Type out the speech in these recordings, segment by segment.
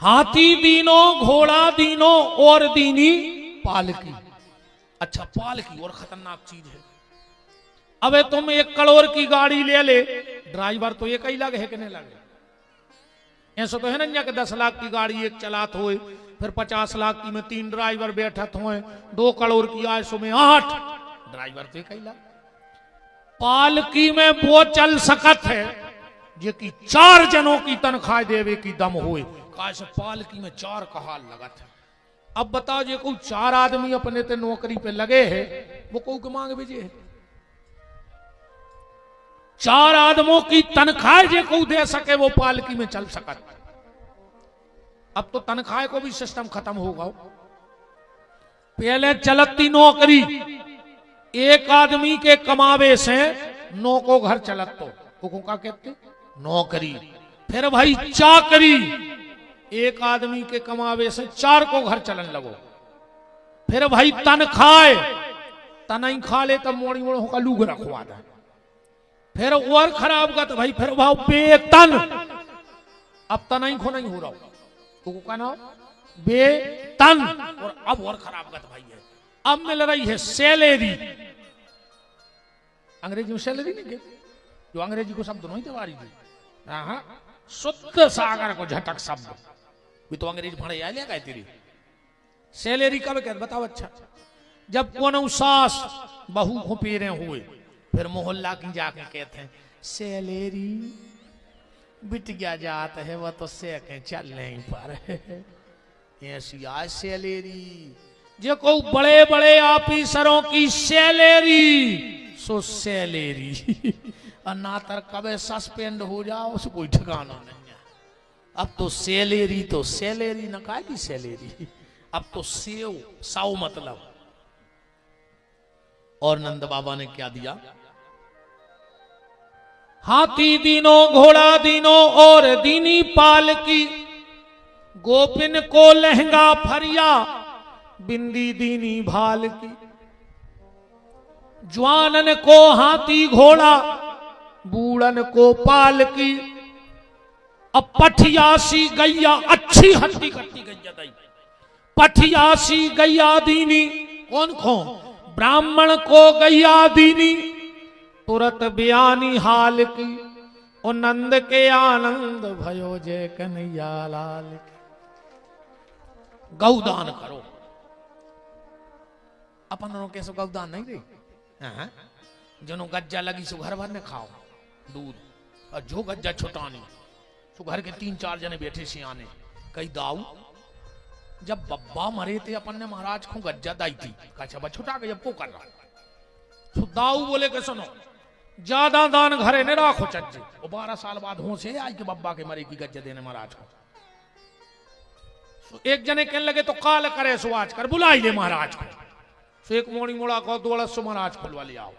हाथी दीनो घोड़ा दीनो और दीनी पालकी। अच्छा पालकी और खतरनाक चीज है। अबे तुम 1 करोड़ की गाड़ी ले ले, ड्राइवर तो एक ही लगे है कि नहीं लगे? ऐसा तो है ना कि 10 लाख की गाड़ी एक चलात हो, फिर 50 लाख की में 3 ड्राइवर बैठत हो, 2 करोड़ की आयसो में 8 ड्राइवर तो एक ही लगे। पालकी में वो चल सकत है जे कि 4 जनों की तनख्वाह देवे की दम होए। काश पालकी में 4 का हाल लगत है। अब बताओ जे कोई 4 आदमी अपने ते नौकरी पे लगे है, वो कोई के मांग भेजे है? 4 आदमों की तनख्वाह जे को दे सके वो पालकी में चल सकत। अब तो तनख्वाह को भी सिस्टम खत्म होगा। पहले चलती नौकरी, 1 आदमी के कमावे से 9 को घर चलत, तो क्या कहते? नौकरी। फिर भाई चाकरी, 1 आदमी के कमावे से 4 को घर चलन लगो। फिर भाई तनख्वाह, तनई खा ले तब मोड़ी मोड़ होगा लूग रखवा दे। फिर और खराब का तो भाई फिर भाव वेतन। अब तनई खो नहीं हो रहा, तो का नाम वेतन। और अब और खराब का तो भाई है, अब मिल रही है सैलरी। अंग्रेजी में सैलरी नहीं कहते, जो अंग्रेजी को शब्द नहीं दे शुद्ध सागर को झटक शब्द भी तो अंग्रेजी पढ़े आ लिया तेरी। सैलरी कब कहते बताओ? अच्छा जब कोनो सास बहू को पेरे हुए, फिर मोहल्ला की जाके कहते हैं सैलरी बिट गया जात है, वह तो से चल नहीं पा रहे ऐसी आज सैलरी। जो को बड़े बड़े ऑफिसरों की सैलरी सो सैलरी और ना तर कबे सस्पेंड हो जाओ उसको कोई ठिकाना नहीं है। अब तो सैलरी न कहा की सैलरी, अब तो साव मतलब। और नंद बाबा ने क्या दिया? हाथी दीनो घोड़ा दीनो और दीनी पालकी, गोपिन को लहंगा फरिया बिंदी दीनी भाल की। जवानन को हाथी घोड़ा बूढ़न को पालकी। अब पठियासी गैया अच्छी हट्टी कट्टी गैया दई, पठियासी गैया दीनी। कौन खो? ब्राह्मण को गैया दीनी तुरत बयानी हाल की। और नंद के आनंद भयो जय कन्हैया लाल की। गौदान करो। अपन कैसे गौदान नहीं रही, जनो गज्जा लगी सो घर भर ने खाओ दूध, और जो गज्जा छुटानी सो घर के 3-4 जने बैठे सियाने। कई दाऊ जब बब्बा मरे थे अपन ने महाराज को गज्जा दाई थी, कहा छुटा के जब को कर रहा। तो दाऊ बोले के सुनो ज्यादा दान घरे ने राखो चज्जे, वो 12 साल बाद हो से आज के बब्बा के मरे की गज्जा देने महाराज को। तो एक जने कहने लगे तो काल करे सो आज कर बुलाई ले महाराज को। तो एक मोड़ी मोड़ा को 2 सो महाराज खुलवा ले आओ,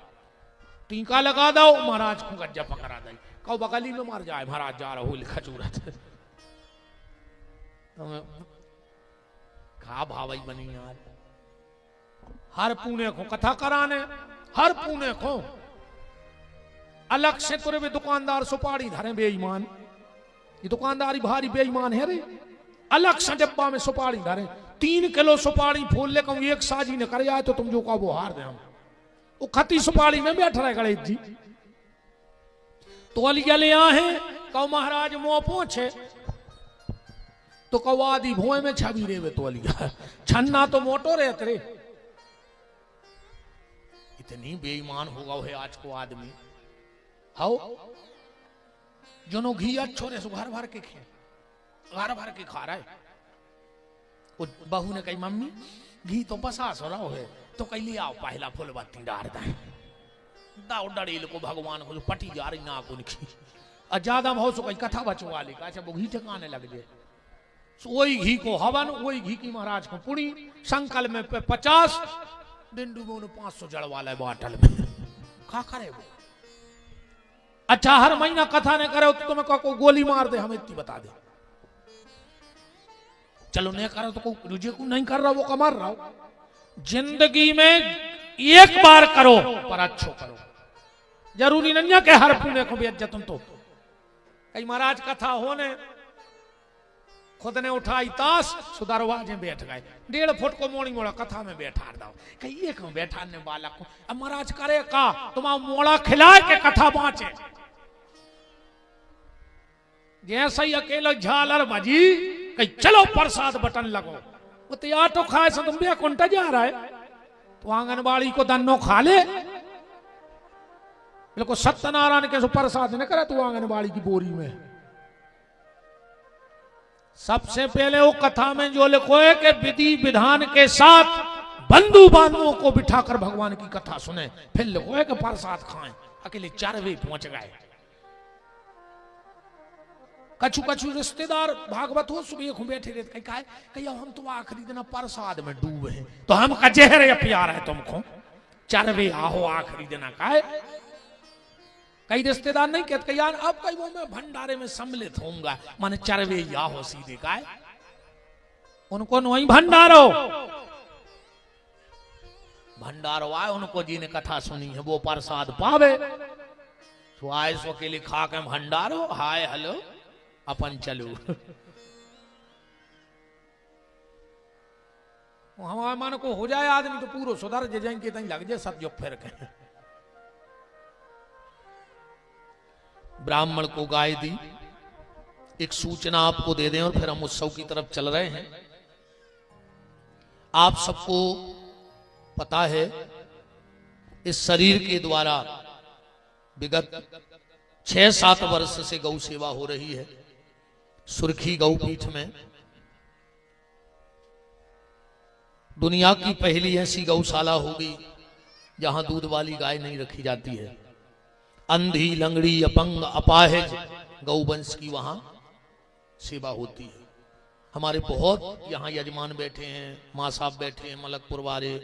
टीका लगा दो महाराज को गज्जा पकड़ा दई। कहो बगली में मार जाए महाराज जा रहा हो खजूरत। खा भावई बनी यार। हर पुणे को कथा कराने, हर पुणे को अलग से तुरे भी दुकानदार सुपारी धरे बेईमान। ये दुकानदारी भारी बेईमान है रे। अलग से डब्बा में सुपारी धरे, 3 किलो सुपारी फूल ले कहूं एक साजी ने कर जाए तो तुम जो का वो हार दे। हम वो खती सुपारी में बैठ रहे गणेश जी। तोलिया ले आए कहो महाराज मुंह पहुंचे तो कहो आदि भुए में छवि रे वे तोलिया छन्ना तो मोटो रहते रे। इतनी बेईमान होगा है आज को आदमी। हाउ जोनो घी अच्छो रे सो घर भर के खे, घर भर के खा रहा है। वो बहू ने कही मम्मी घी तो 50 हो रहा है तो कही ले आओ पहला फूल बत्ती डाल दें। दाऊ डड़ेल को भगवान को पटी जा रही ना को और ज्यादा भाव सो कही कथा बचवा ले। अच्छा वो घी ठिकाने लग जाए। वही घी को हवन, वही घी की महाराज को पुड़ी। संकल्प में 50 दिन डूबो 500 जड़वा ले बाटल में। क्या करे वो? अच्छा हर महीना कथा ने करे तो तुम्हें को गोली मार दे, हमें इतनी बता दे। चलो नहीं करो तो रुझे को नहीं कर रहा वो कमर रहा हो। जिंदगी में एक बार करो पर अच्छो करो। जरूरी नहीं है कि हर पुण्य को भी इज्जत तुम तो। कई महाराज कथा होने खुद ने उठाई ताश सुदरवाजे बैठ गए 1.5 फुट को मोड़ी मोड़ा कथा में बैठा दो कहीं एक में बैठाने वाला को अब महाराज करे का तुम मोड़ा खिलाए के कथा बाँचे जैसे ही अकेला झालर बजी कहीं चलो प्रसाद बटन लगो वो तैयार तो खाए से तुम भी कुंटा जा रहा है तो आंगनबाड़ी को दन्नो खा ले बिल्कुल सत्यनारायण के प्रसाद न करे तू आंगनबाड़ी की बोरी में सबसे पहले वो कथा में जो लिखो है कि विधि विधान के साथ बंधु बांधवों को बिठाकर भगवान की कथा सुने फिर लिखो है कि प्रसाद खाएं अकेले 4 बजे पहुंच गए कछु कछु रिश्तेदार भागवत हो सुबह को बैठे रहते कहीं हम तो आखिरी दिन प्रसाद में डूबे हैं तो हम का जहर या प्यार है तुमको 4 बजे आओ आखिरी दिन का कई रिश्तेदार नहीं कहते यार अब कहीं वो मैं भंडारे में सम्मिलित होऊंगा माने 4 बजे या हो सीधे का उनको वही भंडारो आए उनको जी ने कथा सुनी है वो प्रसाद पावे तो आए सो के लिए खा के भंडारो हाय हेलो अपन चलो हमारे मन को हो जाए आदमी तो पूरा सुधर जाएंगे तहीं लग जाए सब जो फिर के ब्राह्मण को गाय दी एक सूचना आपको दे दें और फिर हम उत्सव की तरफ चल रहे हैं आप सबको पता है इस शरीर के द्वारा विगत 6-7 वर्ष से गौ सेवा हो रही है सुर्खी गौपीठ में दुनिया की पहली ऐसी गौशाला होगी जहां दूध वाली गाय नहीं रखी जाती है अंधी लंगड़ी अपंग अपाहिज गौवंश की वहां सेवा होती है हमारे बहुत यहाँ यजमान बैठे हैं माँ साहब बैठे हैं मलकपुर वाले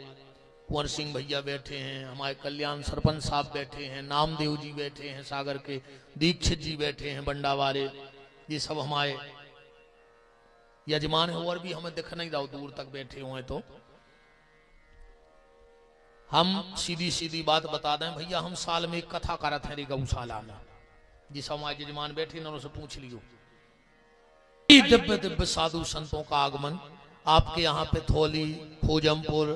कुंवर सिंह भैया बैठे हैं हमारे कल्याण सरपंच साहब बैठे हैं नामदेव जी बैठे हैं सागर के दीक्षित जी बैठे हैं बंडावारे ये सब हमारे यजमान है और भी हमें दिख नहीं रहा दूर तक बैठे हुए तो हम सीधी सीधी बात बता दें भैया हम साल में एक कथा करते हैं गौशाला में जिस हमारे यजमान बैठे ना उनसे पूछ लियो दिव्य दिव्य साधु संतों का आगमन आपके यहाँ पे थोली खोजमपुर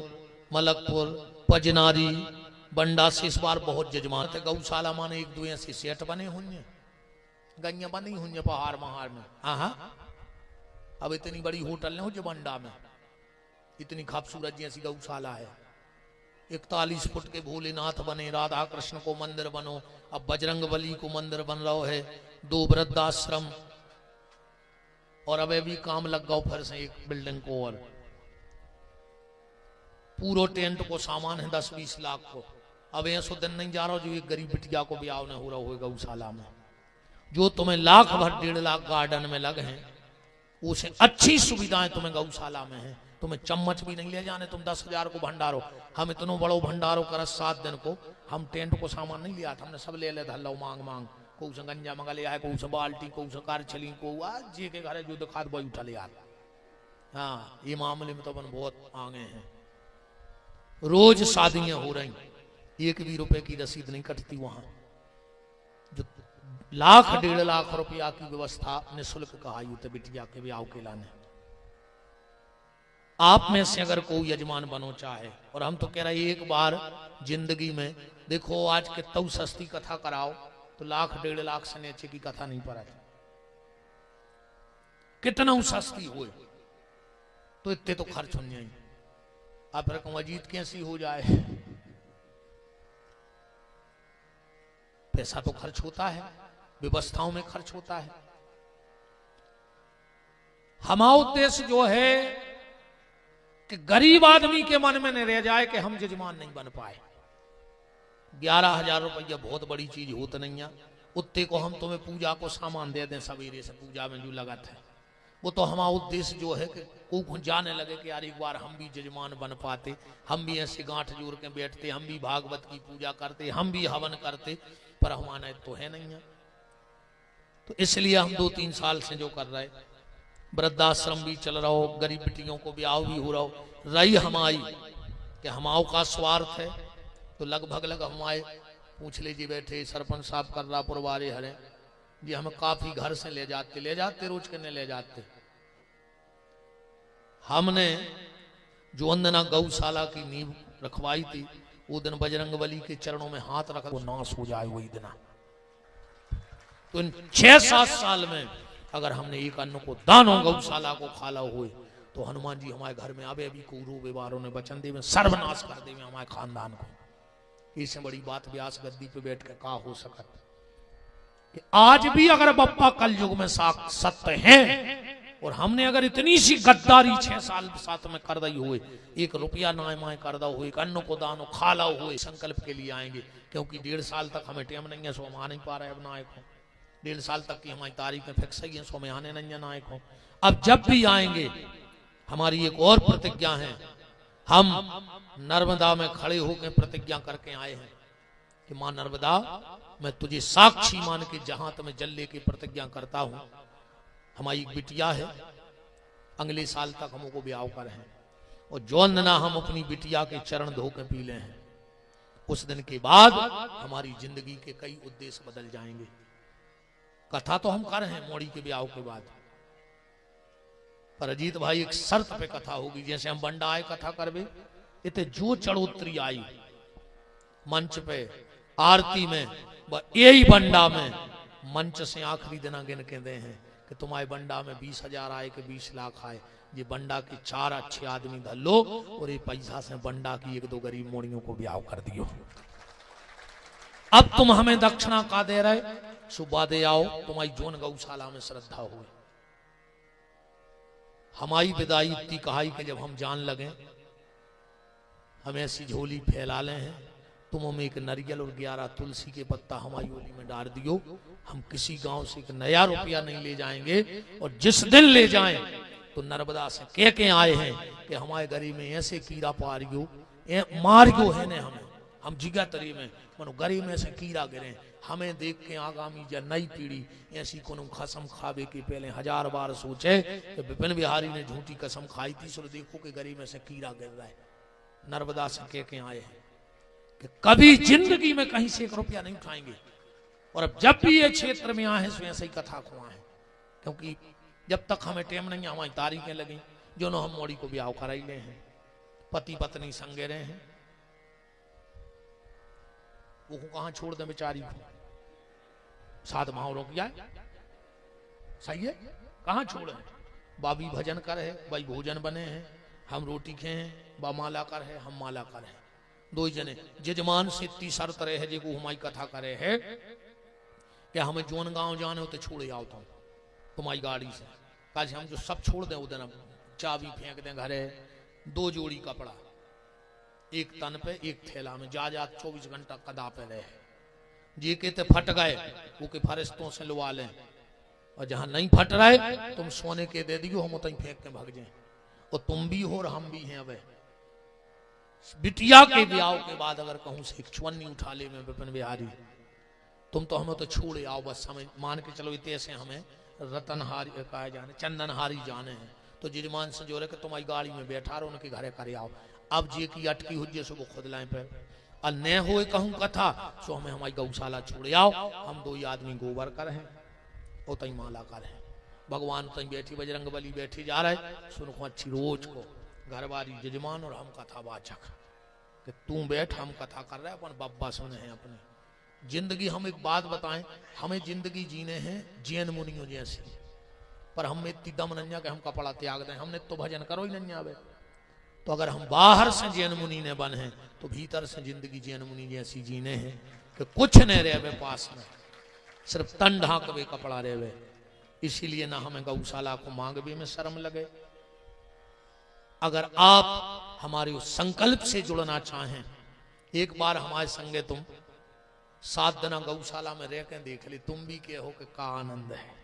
मलकपुर पजनारी बंडा से इस बार बहुत यजमान थे गौशाला माने 1-2 ऐसे सेट बने हुए गैया बनी हुई पहाड़ महाड़ में हाँ अब इतनी बड़ी होटल नहीं हो जो बंडा में इतनी खूबसूरत जैसी गौशाला है 41 फुट के भोलेनाथ बने राधा कृष्ण को मंदिर बनो अब बजरंग बली को मंदिर बन रहा है 2 वृद्धाश्रम और अब भी काम लग गया फिर से एक बिल्डिंग को और पूरा टेंट को सामान है 10-20 लाख को अब ऐसा दिन नहीं जा रहा जो एक गरीब बिटिया को ब्याह न हो रहा होगा गौशाला में जो तुम्हें लाख भर 1.5 लाख गार्डन में लगे हैं उसे अच्छी सुविधाएं तुम्हें गौशाला में है तुम्हें चम्मच भी नहीं ले जाने तुम 10,000 को भंडारो हम इतनो बड़ो भंडारो कर 7 दिन को हम टेंट को सामान नहीं लिया था हमने सब ले धल्लो मांग मांग को से गंजा मंगा ले आए को से बाल्टी को से कार छली को आज जी के घर जो दिखा दो उठा ले यार हाँ ये मामले में तो अपन बहुत आगे हैं रोज शादियां हो रही 1 भी रुपए की रसीद नहीं कटती वहां जो 1 लाख 1.5 लाख रुपया की व्यवस्था निःशुल्क कहा यूं बिटिया के ब्याह के लाने आप में से अगर कोई यजमान बनो चाहे और हम तो कह रहे एक बार जिंदगी में देखो आज कितना सस्ती कथा कराओ तो 1 लाख 1.5 लाख से नीचे की कथा नहीं पड़ा कितना सस्ती हो तो इतने तो खर्च हो जाए आप रकम अजीत कैसी हो जाए पैसा तो खर्च होता है व्यवस्थाओं में खर्च होता है हमारा उद्देश्य जो है कि गरीब आदमी के मन में नहीं रह जाए कि हम यजमान नहीं बन पाए 11,000 रुपया बहुत बड़ी चीज होता नहीं है उत्ते को हम तुम्हें पूजा को सामान दे दें सवेरे से पूजा में जो लगत है वो तो हमारा उद्देश्य जो है कि को जाने लगे कि यार एक बार हम भी यजमान बन पाते हम भी ऐसे गांठ जोड़ के बैठते हम भी भागवत की पूजा करते हम भी हवन करते पर हमारा तो है नहीं है तो इसलिए हम 2-3 साल से जो कर रहे वृद्धाश्रम भी चल रहा हो गरीब बेटियों को ब्याह भी हो रहा हो रही हमारी कि हमाओं का स्वार्थ है तो लगभग हमारे पूछ लीजिए बैठे सरपंच साहब कर रहा पुरवारे हरे जी हमें काफी घर से ले जाते रोज करने ले जाते हमने जो वंदना गौशाला की नींव रखवाई थी, वो दिन बजरंगबली के चरणों में हाथ रखा, वो नाश हो जाए वही दिन। तो इन 6-7 साल में अगर हमने एक अन्न को दानों गौशाला को खाला हुए तो हनुमान जी हमारे घर में अबे अभी कूरू व्यवहारों ने वचन दे में सर्वनाश कर दे में हमारे खानदान को। इससे बड़ी बात व्यास गद्दी पे बैठ के कहा हो सकत कि आज भी अगर बप्पा कल युग में सत्य हैं और हमने अगर इतनी सी गद्दारी 6 साल साथ में कर दी हुए, 1 रुपया ना माए कर दा हुए, एक अन्न को दानो खाला हुए संकल्प के लिए आएंगे। क्योंकि 1.5 साल तक हमें टाइम नहीं है, सो हम आ नहीं पा रहे अब नायक हो। 1.5 साल तक की हमारी तारीख में फिक्स ही है, सो हमें आने नहीं है नायक हो। अब जब भी आएंगे हमारी एक और प्रतिज्ञा है, हम नर्मदा में खड़े होकर प्रतिज्ञा करके आए हैं कि मां नर्मदा मैं तुझे साक्षी मान के जहां तुम्हें जल लेके प्रतिज्ञा करता हूं। हमारी एक बिटिया है, अगले साल तक हमको ब्याह कर है और जौन ना हम अपनी बिटिया के चरण धो के पी ले हैं, उस दिन के बाद हमारी जिंदगी के कई उद्देश्य बदल जाएंगे। कथा तो हम कर हैं मोड़ी के ब्याह के बाद, पर अजीत भाई एक शर्त पे कथा होगी। जैसे हम बंडा आए कथा करवे, इतने जो चढ़ोतरी आई मंच पे आरती में, यही बंडा में मंच से आखिरी दिन गिन के दे हैं कि तुम्हारे बंडा में 20,000 आए कि 20 लाख आए। ये बंडा के 4 अच्छे आदमी धर लो और ये पैसा से बंडा की 1-2 गरीब मोड़ियों को ब्याह कर दियो। अब तुम हमें दक्षिणा का दे रहे, सुबह दे आओ, तुम्हारी जोन गौशाला में श्रद्धा हुए। हमारी विदाई इतनी कहाई कि जब हम जान लगे हम ऐसी झोली फैला ले हैं, तुम हमें एक नारियल और 11 तुलसी के पत्ता हमारी झोली में डाल दियो। हम किसी गांव से एक नया रुपया नहीं ले जाएंगे और जिस दिन ले जाएं तो नर्मदा से कह के आए हैं कि हमारे गरीब में ऐसे कीड़ा पारियो मारियो है ने हमें, हम जिगा तरी में मनो गरीब में से कीड़ा गिरे, हमें देख के आगामी या नई पीढ़ी ऐसी कोनो कसम खावे के पहले 1000 बार सोचे कि विपिन बिहारी ने झूठी कसम खाई थी, सो देखो कि गरीब में से कीड़ा गिर रहा है। नर्मदा से कह के आए हैं कि कभी जिंदगी में कहीं से 1 रुपया नहीं उठाएंगे। और अब जब भी ये क्षेत्र में आए हैं ऐसे ही कथा खुआ है, क्योंकि जब तक हमें टाइम नहीं हमारी तारीखें लगी जो हम मोड़ी को ब्याह कराई ले हैं, पति पत्नी संगे रहे हैं, वो कहां छोड़ दे बेचारी को, 7 माह रोक जाए, सही है, कहां छोड़े। बाबी भजन कर है, भाई भोजन बने हैं, हम रोटी खे हैं, बा माला कर है, हम माला कर है, 2 जने जजमान से इतनी शर्त रहे है जो हमारी कथा करे है कि हमें जोन गांव जाने होते छोड़े आओ तुम तुम्हारी गाड़ी से, काज हम जो सब छोड़ दें उधर चाबी फेंक दें घरे, 2 जोड़ी कपड़ा, एक तन पे एक थैला में, जा 24 घंटा कदा पे रहे, जी के ते फट गए वो के फरिश्तों से लुवा लें, और जहां नहीं फट रहे तुम सोने के दे दियो, हम उतनी फेंक के भाग जाए। और तुम भी हो और हम भी हैं। अब बिटिया के ब्याह के बाद अगर कहूं से चुन्नी उठा ले में विपिन बिहारी, तुम तो हमें तो छोड़े आओ, बस हमें मान के चलो इतने से हमें रतनहारी कहा जाने, चंदनहारी जाने हैं, तो जजमान से जोड़े कि तुम्हारी गाड़ी में बैठा रहो, उनके घरे करे आओ। अब जे की अटकी हुज्जे से वो खुद लाए पे और न हो कहूं कथा सो हमें हमारी गौशाला छोड़े आओ, हम 2 आदमी गोबर कर हैं और तई माला कर हैं, भगवान तई बैठी बजरंगबली बैठी जा रहे, सुनखो अच्छी रोज को घरवारी जजमान और हम कथा वाचक कि तू बैठ, हम कथा कर रहे हैं, अपन बब्बा सुने हैं अपने जिंदगी। हम एक बात बताएं, हमें जिंदगी जीने हैं जैन मुनियों जैसी, पर हम इतनी दम नहीं कि हम कपड़ा त्याग दें, हमने तो भजन करो ही नहीं आवे। तो अगर हम बाहर से जैन मुनि ने बन हैं तो भीतर से जिंदगी जैन मुनि जैसी जीने हैं कि कुछ नहीं रहे पास में, सिर्फ तन ढांकवे कपड़ा रहे। इसीलिए ना हमें गौशाला को मांगवे में शर्म लगे। अगर आप हमारे उस संकल्प से जुड़ना चाहें, एक बार हमारे संगे तुम 7 दिन गौशाला में रह के देख ली, तुम भी के हो कि का आनंद है।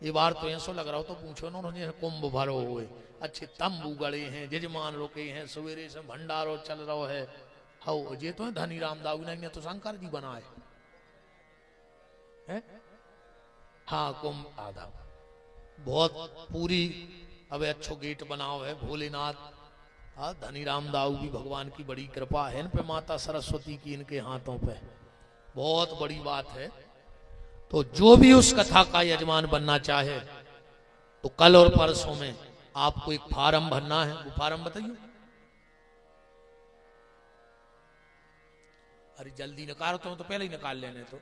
ये बार तो ऐसा लग रहा हो तो पूछो ना, उन्होंने कुंभ भरो हुए, अच्छे तंबू गड़े हैं, जजमान रुके हैं, सवेरे से भंडारो चल रहा है। हो ये तो धनी रामदाऊ ने तो शंकर जी बनाए है? हाँ कुंभ आधा बहुत पूरी अब अच्छो गेट बनाओ है भोलेनाथ। हाँ धनी रामदाऊ भी भगवान की बड़ी कृपा है इन पे, माता सरस्वती की इनके हाथों पे, बहुत बड़ी बात है। तो जो भी उस कथा का यजमान बनना चाहे तो कल और परसों में आपको एक फार्म भरना है, वो फार्म बताइए। अरे जल्दी निकालो, तुम तो पहले ही निकाल लेने तो।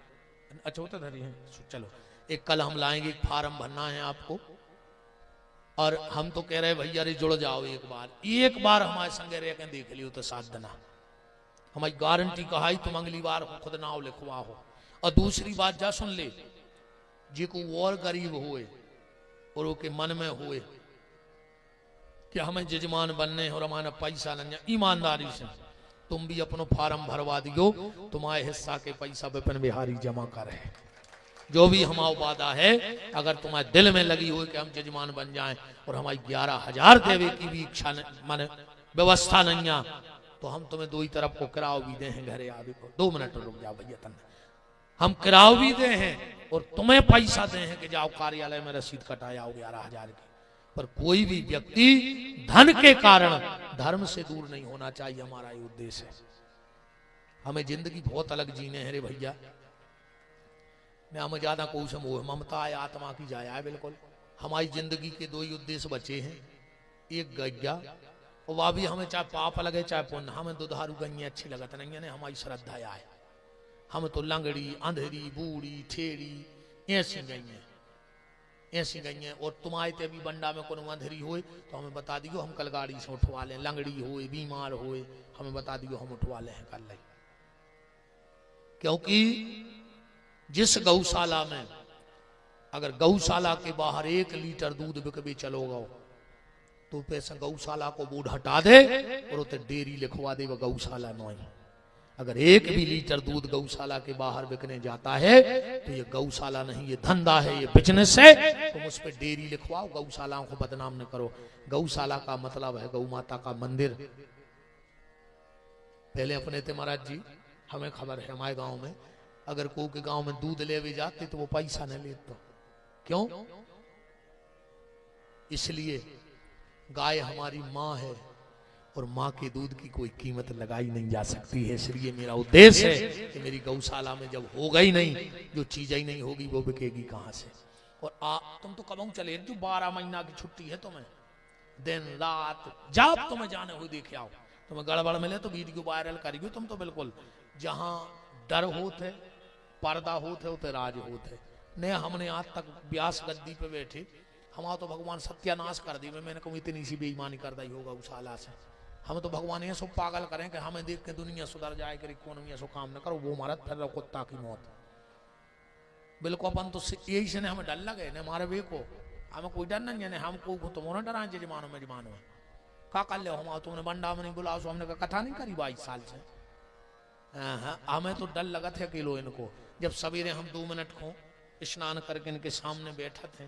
अच्छा होता धरी है, चलो एक कल हम लाएंगे, एक फार्म भरना है आपको। और हम तो कह रहे भैया रे जुड़ जाओ, एक बार हमारे संगे रह के देख लियो तो 7 दिन हमारी गारंटी कहा तुम अगली बार खुद नाव लिखवा हो। और दूसरी बात जा सुन ले, जे को और गरीब हुए और उसके मन में हुए कि हमें जजमान बनने और हमारा पैसा लग जाए, ईमानदारी से तुम भी अपनो फार्म भरवा दियो, तुम्हारे हिस्सा के पैसा विपिन बिहारी जमा करे। जो भी हमारा वादा है, अगर तुम्हारे दिल में लगी हो कि हम जजमान बन जाएं और हमारी 11,000 देवे की भी इच्छा माने व्यवस्था नहीं है, तो हम तुम्हें 2 ही तरफ को किराओ भी दे हैं घरे आवे को। 2 मिनट रुक जाओ भैया, तन हम किराओ भी दे हैं और तुम्हें पैसा दे हैं कि जाओ कार्यालय में रसीद कटाए आओ 11,000 की। पर कोई भी व्यक्ति धन के कारण धर्म से दूर नहीं होना चाहिए, हमारा ये उद्देश्य है। हमें जिंदगी बहुत अलग जीने हैं रे भैया। मैं हमें ज्यादा कोई से मोह ममता है, आत्मा की जाया है बिल्कुल। हमारी जिंदगी के 2 ही उद्देश्य बचे हैं, एक गैया, और वह भी हमें चाहे पाप लगे चाहे पुण्य, हमें दुधारू गैया अच्छी लगत नहीं है, हमारी श्रद्धा है। हम तो लंगड़ी अंधेरी बूढ़ी ठेड़ी ऐसी गई हैं। और तुम्हारे ते भी बंडा में कोनो अंधेरी होए तो हमें बता दियो, हम कल गाड़ी से उठवा लें। लंगड़ी होए बीमार होए हमें बता दियो, हम उठवा लें कल ले। क्योंकि जिस गौशाला में अगर गौशाला के बाहर 1 लीटर दूध बिकबे चलोगा तो पैसा गौशाला को बोर्ड हटा दे और उते डेयरी लिखवा दे, वह गौशाला नहीं। अगर 1 भी लीटर दूध गौशाला के बाहर बिकने जाता है तो ये गौशाला नहीं, ये धंधा है, ये बिजनेस है। तुम उस पर डेयरी लिखवाओ, गौशालाओं को बदनाम न करो। गौशाला का मतलब है गौ माता का मंदिर। पहले अपने थे महाराज जी, हमें खबर है हमारे गांव में अगर कोई के गांव में दूध ले भी जाते तो वो पैसा न लेते। क्यों? इसलिए गाय हमारी माँ है और माँ के दूध की कोई कीमत लगाई नहीं जा सकती है। इसलिए मेरा उद्देश्य है कि मेरी गौशाला में जब होगा ही नहीं, जो चीज ही नहीं होगी वो बिकेगी कहाँ से। और तुम तो कब चले, जो 12 महीना की छुट्टी है तुम्हें, दिन रात जब तुम्हें जाने हुए देखे आओ। तुम्हें गड़बड़ मिले तो वीडियो वायरल करियो। तुम तो बिल्कुल जहाँ डर होते पर्दा होते होते राज होते ने। हमने आज तक व्यास गद्दी पे बैठे, हमारा तो भगवान सत्यानाश कर दी। मैंने कहूँ इतनी सी बेईमानी कर दी होगा गौशाला से। हम तो भगवान ये सब पागल करें कि हमें देख के दुनिया सुधर जाए कि कौन सो काम न करो, वो मारा फिर रहो कुत्ता की मौत। बिल्कुल अपन तो यही से हमें डर लगे न मारे वे को, हमें कोई डर नहीं है। हम को तुम्हारा डरा जजमानो में जमानो है का कर ले। हम तुमने बंडा में नहीं बुलाओ, हमने कथा नहीं करी 22 साल से। हमें तो डर लगा था किलो इनको। जब सवेरे हम 2 मिनट को स्नान करके इनके सामने बैठे थे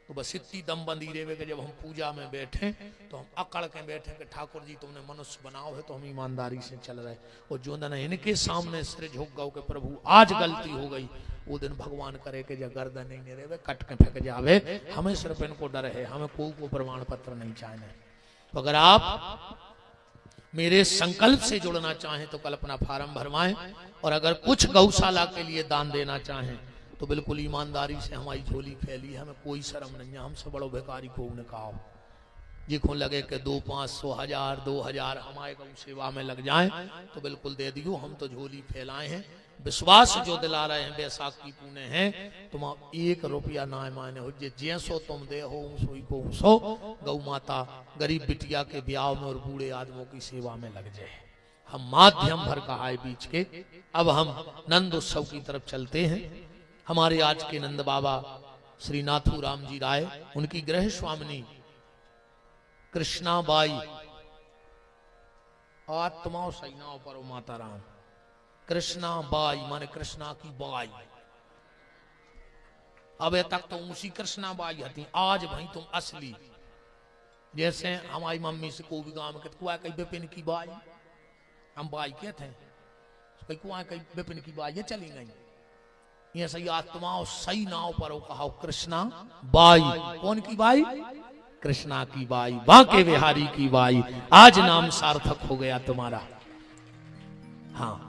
तो बस इतनी दम बंदी रहे कि जब हम पूजा में बैठे तो हम अकड़ के बैठे कि ठाकुर जी तुमने मनुष्य बनाओ है तो हम ईमानदारी से चल रहे। और जो दिन इनके सामने सिर झुक गओ कि प्रभु आज गलती हो गई, वो दिन भगवान करे कि जब गर्दन नहीं रहे कट के फेंक जावे। हमें सिर्फ इनको डर है, हमें कोई को प्रमाण पत्र नहीं चाहिए। तो अगर आप मेरे संकल्प से जुड़ना चाहें तो कल अपना फार्म भरवाएं। और अगर कुछ गौशाला के लिए दान देना चाहें तो बिल्कुल ईमानदारी से हमारी झोली फैली है, हमें कोई शर्म नहीं है। हमसे बड़ो भिखारी को न कहो जिको लगे कि 200, 500, 1000, 2000 हमारे गौ सेवा में लग जाएं तो बिल्कुल दे दियो। हम तो झोली फैलाए हैं, विश्वास जो दिला रहे हैं बैसाखी पुणे हैं। तुम 1 रुपया ना माने हो, जैसो तुम दे हो सोई को सो। गौ माता गरीब बिटिया के ब्याह में और बूढ़े आदमियों की सेवा में लग जाए। हम माध्यम भर का है बीच के। अब हम नंद उत्सव की तरफ चलते हैं। हमारे आज के नंद बाबा श्री नाथू राम जी राय, उनकी गृह स्वामिनी कृष्णाबाई, आत्माओं सैनाओं पर माता राम। कृष्णाबाई माने कृष्णा की बाई। अब तक तो उसी कृष्णाबाई हती, आज भाई तुम असली। जैसे हमारी मम्मी से को भी गांव में कहते कहीं विपिन की बाई, हम बाई कहते हैं, कहीं विपिन की बाई ये चली गई। ये सही आत्माओं सही नाव पर वो कहा कृष्णा बाई। कौन की बाई? कृष्णा की बाई, बांके बिहारी की बाई। आज नाम सार्थक हो गया तुम्हारा। हाँ,